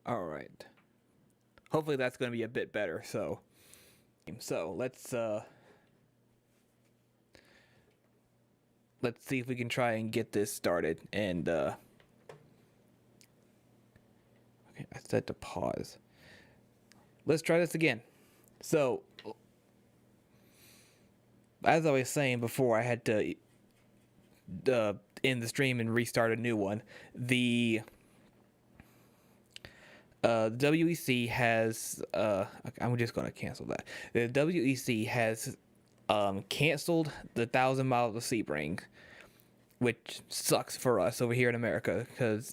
All right. Hopefully that's going to be a bit better. So let's see if we can try and get this started. And okay, I said to pause. Let's try this again. So, as I was saying before, I had to end the stream and restart a new one. The WEC has I'm just going to cancel that. The WEC has canceled the 1,000 miles of Sebring, which sucks for us over here in America because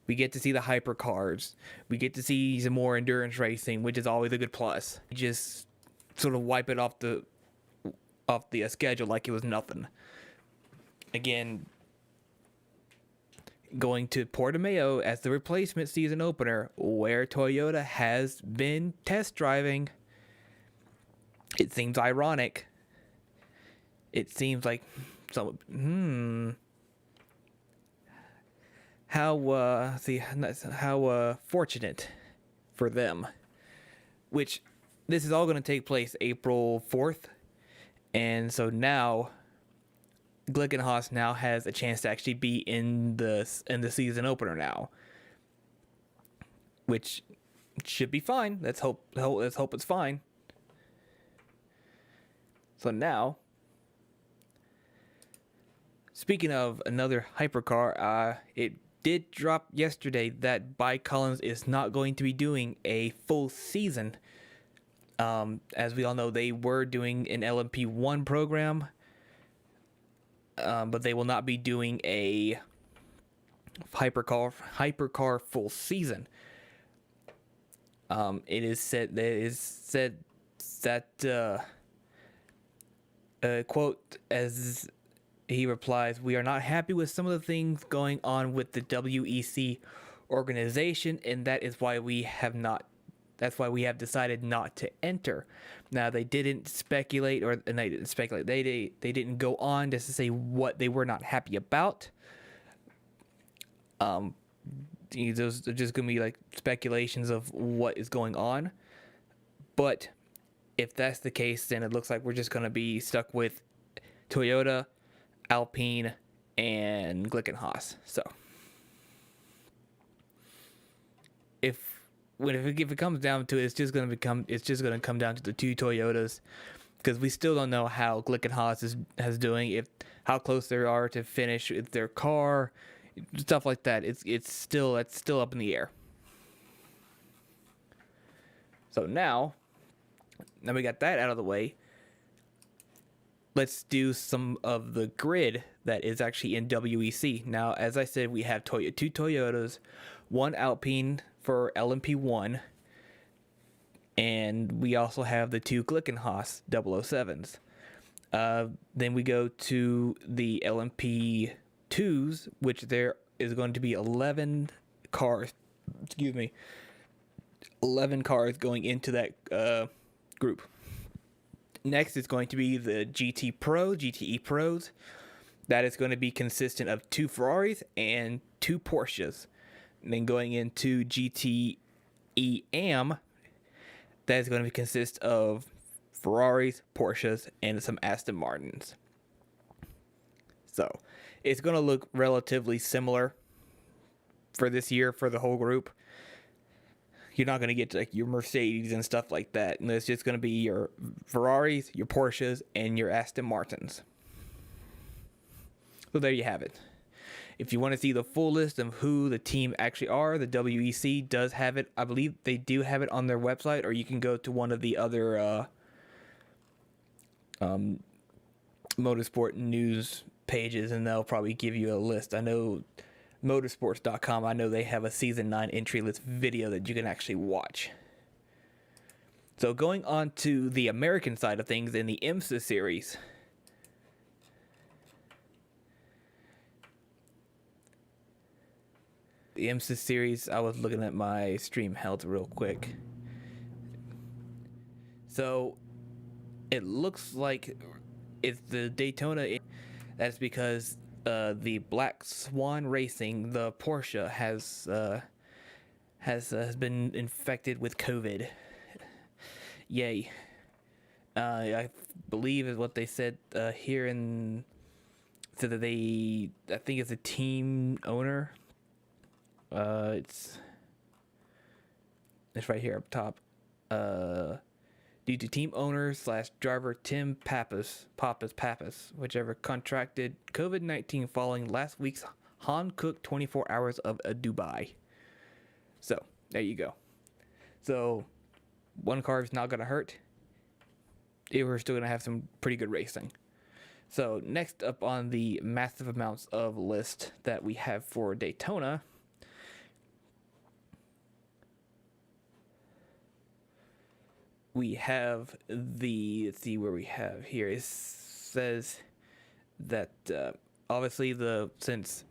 we get to see the hypercars, we get to see some more endurance racing, which is always a good plus. Just sort of wipe it off the schedule like it was nothing. Again, going to Portimao as the replacement season opener, where Toyota has been test driving. It seems ironic. It seems like how fortunate for them. Which this is all going to take place April 4th, and so now Glickenhaus now has a chance to actually be in the season opener now, which should be fine. Let's hope it's fine. So now, speaking of another hypercar, it did drop yesterday that Bike Collins is not going to be doing a full season. As we all know, they were doing an LMP1 program, but they will not be doing a hypercar full season. It is said that quote, as he replies, "We are not happy with some of the things going on with the WEC organization, and that is why we have not. That's why we have decided not to enter." Now, they didn't speculate, They didn't go on just to say what they were not happy about. Those are just gonna be like speculations of what is going on. But if that's the case, then it looks like we're just gonna be stuck with Toyota, Alpine, and Glickenhaus. So if it comes down to it, it's just gonna come down to the two Toyotas, because we still don't know how Glickenhaus is doing, how close they are to finish with their car, stuff like that. It's still up in the air. So now we got that out of the way. Let's do some of the grid that is actually in WEC. Now, as I said, we have two Toyotas, one Alpine for LMP1, and we also have the two Glickenhaus 007s. Then we go to the LMP2s, which there is going to be 11 cars. 11 cars going into that group. Next is going to be the GTE Pros. That is going to be consistent of two Ferraris and two Porsches. And then going into GTE AM, that is going to consist of Ferraris, Porsches, and some Aston Martins. So it's going to look relatively similar for this year for the whole group. You're not going to get to like your Mercedes and stuff like that. And it's just going to be your Ferraris, your Porsches, and your Aston Martins. So there you have it. If you want to see the full list of who the team actually are, the WEC does have it. I believe they do have it on their website, or you can go to one of the other motorsport news pages, and they'll probably give you a list. I know motorsports.com, I know they have a season 9 entry list video that you can actually watch. So going on to the American side of things in the IMSA series. The IMSA series, I was looking at my stream health real quick. So it looks like it's the Daytona. That's because the Black Swan Racing, the Porsche, has been infected with COVID. Yay. I believe is what they said here in. So that I think it's a team owner. It's right here up top. Due to team owner / driver Tim Pappas, whichever contracted COVID-19 following last week's Han Cook 24 hours of Dubai. So there you go. So one car is not gonna hurt. We're still gonna have some pretty good racing. So next up on the massive amounts of list that we have for Daytona, we have let's see where we have here. It says that obviously since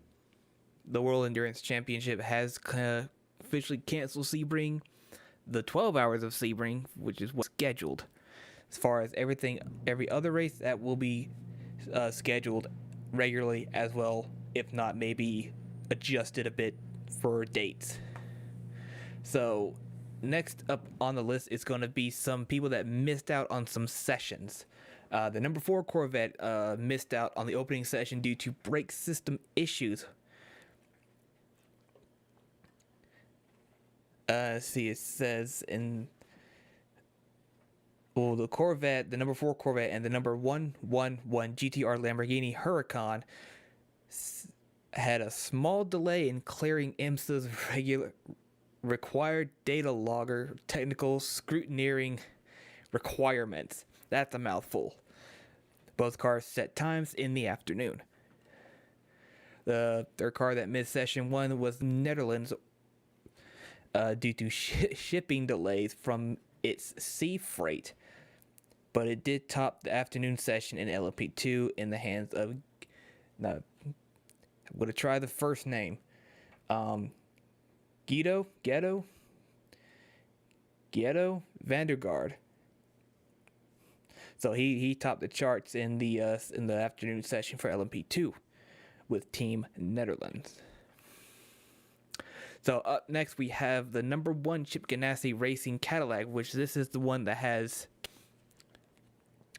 the World Endurance Championship has officially canceled Sebring, the 12 hours of Sebring, which is what's scheduled. As far as every other race that will be scheduled regularly as well, if not maybe adjusted a bit for dates. So next up on the list is going to be some people that missed out on some sessions. The number 4 Corvette missed out on the opening session due to brake system issues. See, it says the Corvette, the number 4 Corvette, and the number 111 GTR Lamborghini Huracan had a small delay in clearing IMSA's required data logger technical scrutineering requirements. That's a mouthful. Both cars set times in the afternoon. The third car that missed session 1 was Netherlands due to shipping delays from its sea freight, but it did top the afternoon session in LMP2 in the hands of. Now, I'm gonna try the first name. Guido Vandergaard. So he topped the charts in the afternoon session for LMP2 with Team Netherlands. So up next we have the number 1 Chip Ganassi Racing Cadillac, which this is the one that has,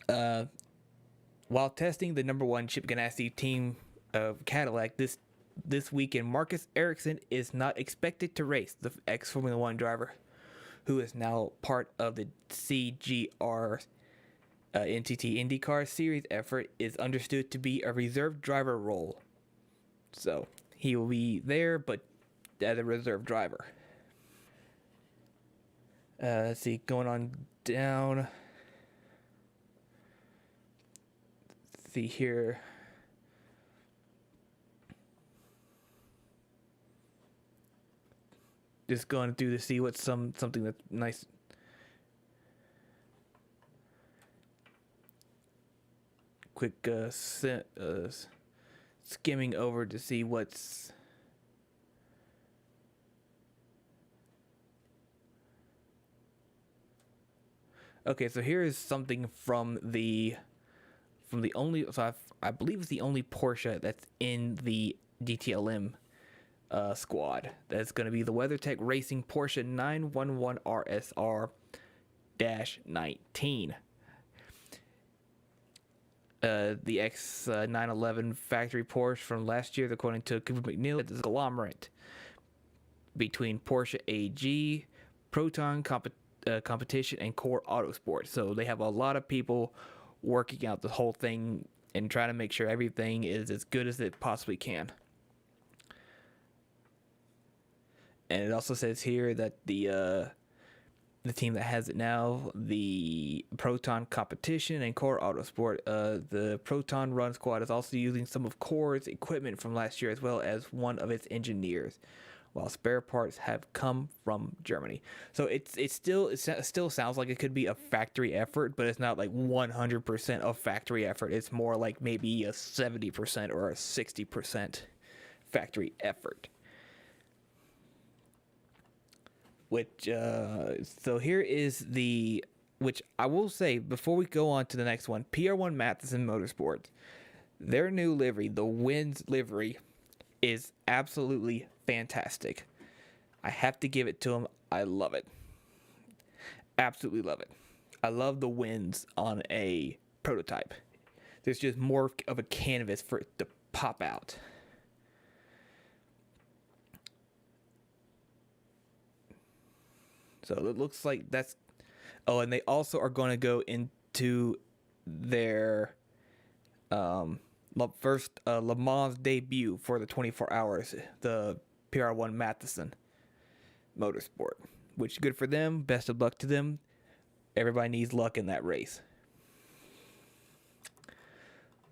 while testing the number 1 Chip Ganassi team of Cadillac this weekend, Marcus Ericsson is not expected to race. The ex-Formula 1 driver, who is now part of the CGR NTT IndyCar Series effort, is understood to be a reserve driver role. So he will be there, but as a reserve driver. Let's see, going on down. Let's see here. Just going through to see what's something that's nice. Quick skimming over to see what's. Okay, so here is something from the only, so I believe it's the only Porsche that's in the DTLM squad. That's going to be the WeatherTech Racing Porsche 911 RSR-19. The X911 factory Porsche from last year, according to Cooper McNeil, it's a conglomerate between Porsche AG, Proton Competition, and Core Autosport. So they have a lot of people working out the whole thing and trying to make sure everything is as good as it possibly can. And it also says here that the team that has it now, the Proton Competition and Core Autosport, the Proton Run Squad is also using some of Core's equipment from last year as well as one of its engineers, while spare parts have come from Germany. So it still sounds like it could be a factory effort, but it's not like 100% a factory effort. It's more like maybe a 70% or a 60% factory effort. Which so here is which I will say before we go on to the next one, PR1 Matheson Motorsports, their new livery, the Winds livery, is absolutely fantastic. I have to give it to them. I love it. Absolutely love it. I love the winds on a prototype. There's just more of a canvas for it to pop out. So it looks like that's... Oh, and they also are going to go into their first Le Mans debut for the 24 hours, the PR1 Matheson Motorsport, which is good for them. Best of luck to them. Everybody needs luck in that race.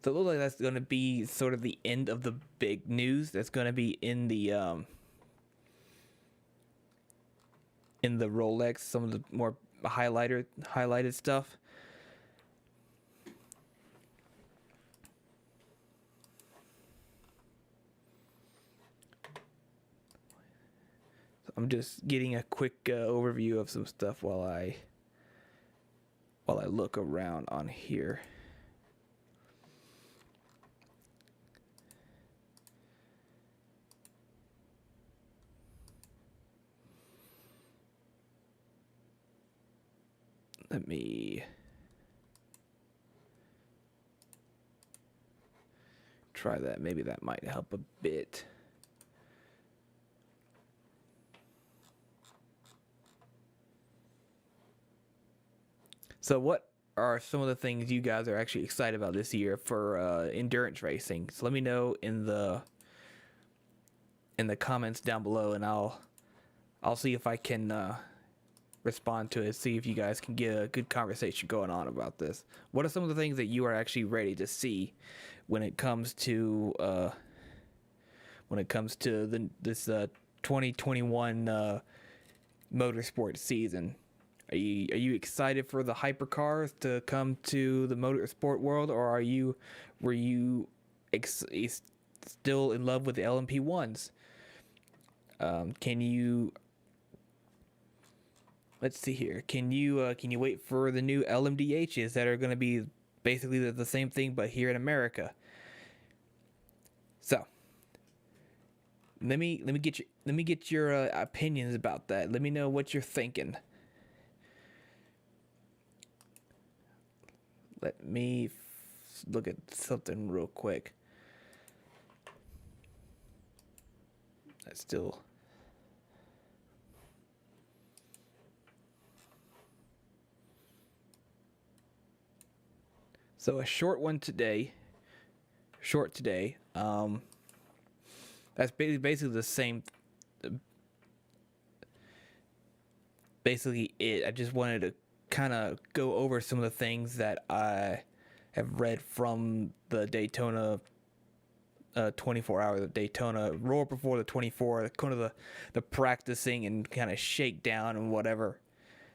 So it looks like that's going to be sort of the end of the big news that's going to be in the Rolex. Some of the more highlighted stuff. So I'm just getting a quick overview of some stuff while I look around on here. Let me try that. Maybe that might help a bit. So what are some of the things you guys are actually excited about this year for endurance racing? So let me know in the comments down below, and I'll see if I can respond to it, see if you guys can get a good conversation going on about this. What are some of the things that you are actually ready to see when it comes to this 2021 motorsport season? Are you excited for the hypercars to come to the motorsport world, or were you still in love with the LMP1s? Let's see here. Can you wait for the new LMDHs that are going to be basically the same thing but here in America? So let me get your opinions about that. Let me know what you're thinking. Let me look at something real quick. That's still... So a short today. That's basically the same. Basically it. I just wanted to kind of go over some of the things that I have read from the Daytona 24 hours of Daytona, roar before the 24, kind of the practicing and kind of shakedown and whatever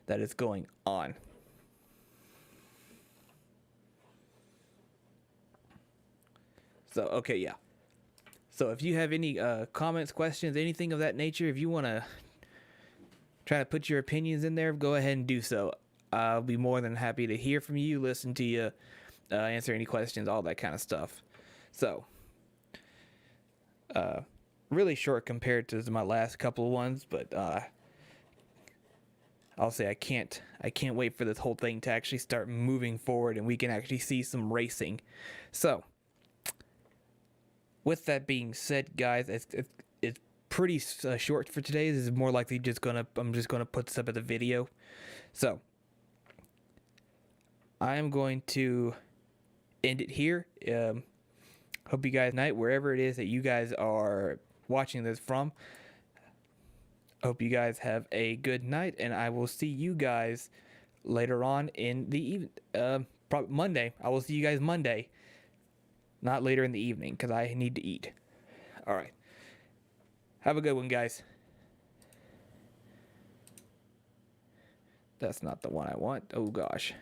that is going on. So, okay, yeah. So if you have any comments, questions, anything of that nature, if you want to try to put your opinions in there, go ahead and do so. I'll be more than happy to hear from you, listen to you, answer any questions, all that kind of stuff. So, really short compared to my last couple of ones, but I'll say I can't wait for this whole thing to actually start moving forward and we can actually see some racing. So, with that being said, guys, it's pretty short for today. This is more likely I'm just gonna put this up as a video. So I am going to end it here. Hope you guys night wherever it is that you guys are watching this from. Hope you guys have a good night, and I will see you guys later on in the evening. Probably Monday. I will see you guys Monday. Not later in the evening, because I need to eat. Alright. Have a good one, guys. That's not the one I want. Oh, gosh.